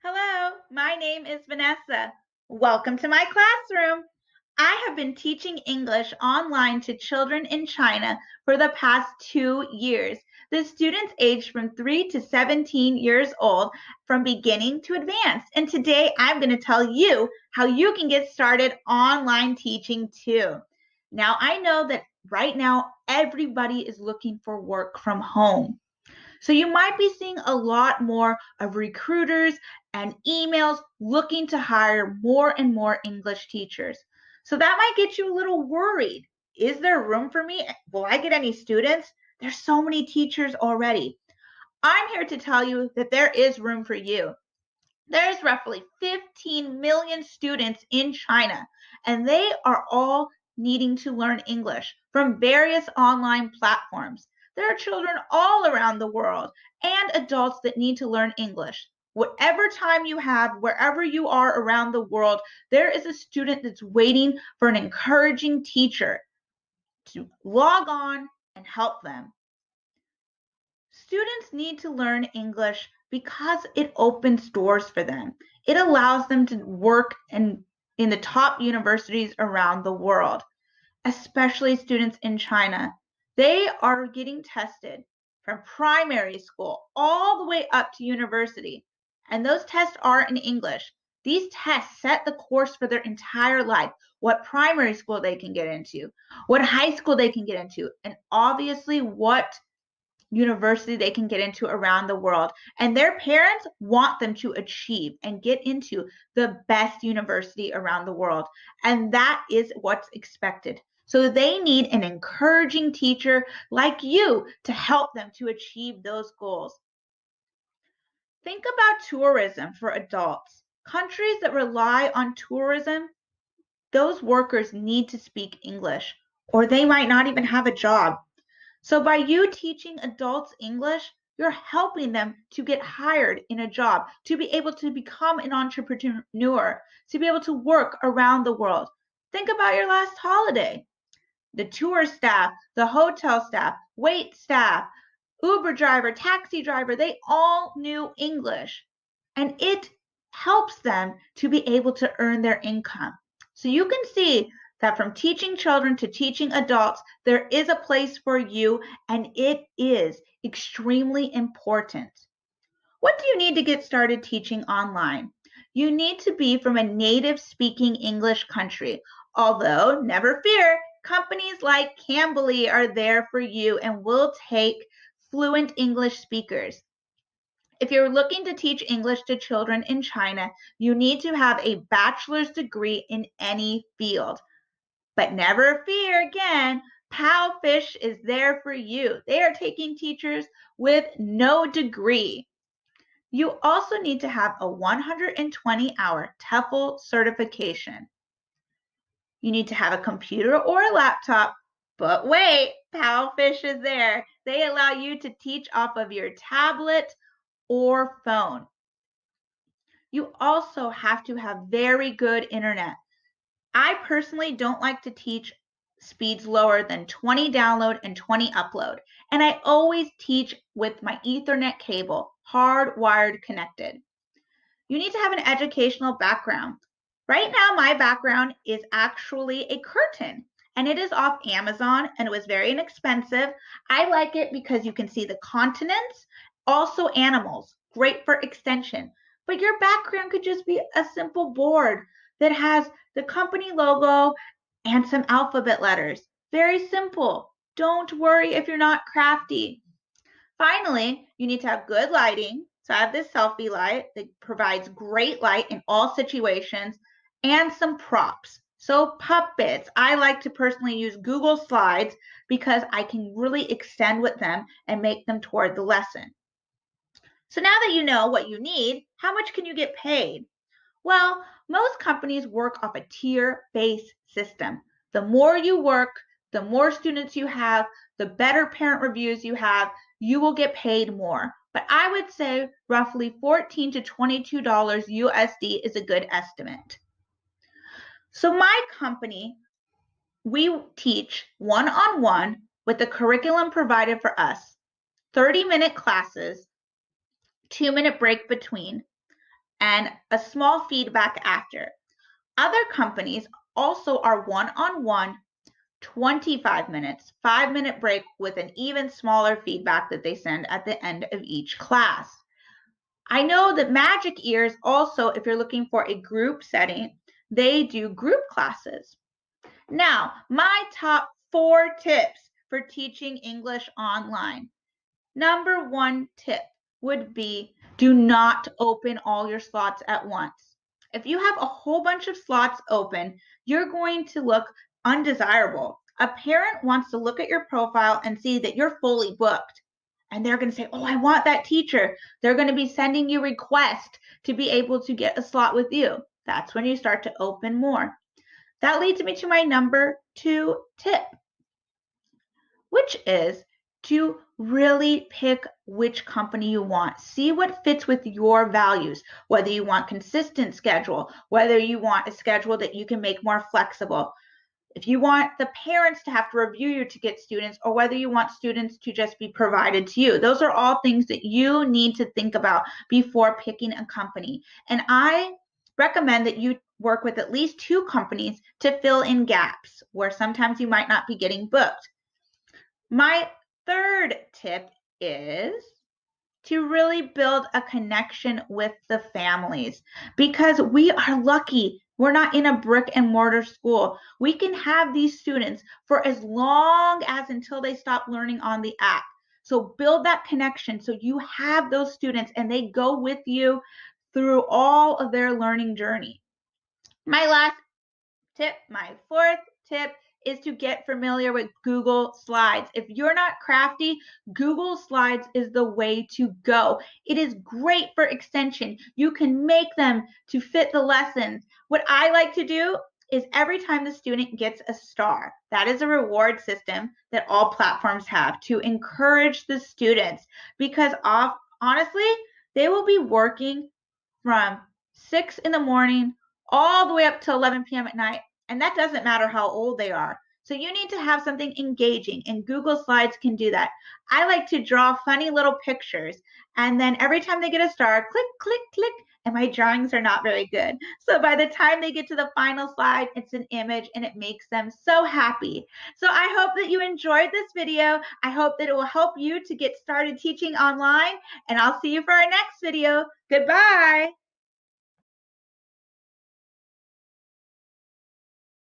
Hello, my name is Vanessa. Welcome to my classroom. I have been teaching English online to children in China for the past 2 years. The students aged from 3 to 17 years old, from beginning to advanced. And today I'm going to tell you how you can get started online teaching too. Now, I know that right now everybody is looking for work from home. So you might be seeing a lot more of recruiters and emails looking to hire more and more English teachers. So that might get you a little worried. Is there room for me? Will I get any students? There's so many teachers already. I'm here to tell you that there is room for you. There's roughly 15 million students in China, and they are all needing to learn English from various online platforms. There are children all around the world and adults that need to learn English. Whatever time you have, wherever you are around the world, there is a student that's waiting for an encouraging teacher to log on and help them. Students need to Learn English because it opens doors for them. It allows them to work in the top universities around the world, especially students in China. They are getting tested from primary school all the way up to university, and those tests are in English. These tests set the course for their entire life, what primary school they can get into, what high school they can get into, and obviously what university they can get into around the world. And their parents want them to achieve and get into the best university around the world. And that is what's expected. So they need an encouraging teacher like you to help them to achieve those goals. Think about tourism for adults. Countries that rely on tourism, those workers need to speak English, or they might not even have a job. So by you teaching adults English, you're helping them to get hired in a job, to be able to become an entrepreneur, to be able to work around the world. Think about your last holiday. The tour staff, the hotel staff, wait staff, Uber driver, taxi driver, they all knew English. And it helps them to be able to earn their income. So you can see that from teaching children to teaching adults, there is a place for you, and it is extremely important. What do you need to get started teaching online? You need to be from a native speaking English country. Although, never fear, companies like Cambly are there for you and will take fluent English speakers. If you're looking to teach English to children in China, you need to have a bachelor's degree in any field. But never fear again, Powfish is there for you. They are taking teachers with no degree. You also need to have a 120-hour TOEFL certification. You need to have a computer or a laptop, but wait, Powfish is there. They allow you to teach off of your tablet or phone. You also have to have very good internet. I personally don't like to teach speeds lower than 20 download and 20 upload, and I always teach with my Ethernet cable, hardwired connected. You need to have an educational background. Right now, my background is actually a curtain, and it is off Amazon, and it was very inexpensive. I like it because you can see the continents, also animals, great for extension. But your background could just be a simple board that has the company logo and some alphabet letters. Very simple. Don't worry if you're not crafty. Finally, you need to have good lighting. So I have this selfie light that provides great light in all situations, and some props. So puppets. I like to personally use Google Slides because I can really extend with them and make them toward the lesson. So now that you know what you need, how much can you get paid? Well, most companies work off a tier-based system. The more you work, the more students you have, the better parent reviews you have, you will get paid more. But I would say roughly $14 to $22 USD is a good estimate. So my company, we teach one-on-one with the curriculum provided for us, 30-minute classes, 2-minute break between. and a small feedback after. Other companies also are one-on-one, 25 minutes, 5-minute break with an even smaller feedback that they send at the end of each class. I know that Magic Ears also, if you're looking for a group setting, they do group classes. Now, my top 4 tips for teaching English online. Number 1 tip would be do not open all your slots at once. If you have a whole bunch of slots open, you're going to look undesirable. A parent wants to look at your profile and see that you're fully booked. And they're going to say, oh, I want that teacher. They're going to be sending you requests to be able to get a slot with you. That's when you start to open more. That leads me to my number 2 tip, which is to really pick which company you want. See what fits with your values, whether you want consistent schedule, whether you want a schedule that you can make more flexible. If you want the parents to have to review you to get students, or whether you want students to just be provided to you. Those are all things that you need to think about before picking a company. And I recommend that you work with at least 2 companies to fill in gaps where sometimes you might not be getting booked. My 3rd tip is to really build a connection with the families, because we are lucky. We're not in a brick and mortar school. We can have these students for as long as until they stop learning on the app. So build that connection so you have those students and they go with you through all of their learning journey. My last tip, my 4th tip, is to get familiar with Google Slides. If you're not crafty, Google Slides is the way to go. It is great for extension. You can make them to fit the lessons. What I like to do is every time the student gets a star, that is a reward system that all platforms have to encourage the students, because honestly, they will be working from 6 in the morning all the way up to 11 p.m. at night. And that doesn't matter how old they are. So you need to have something engaging, and Google Slides can do that. I like to draw funny little pictures, and then every time they get a star, click, click, click, and my drawings are not very good. So by the time they get to the final slide, it's an image and it makes them so happy. So I hope that you enjoyed this video. I hope that it will help you to get started teaching online, and I'll see you for our next video. Goodbye.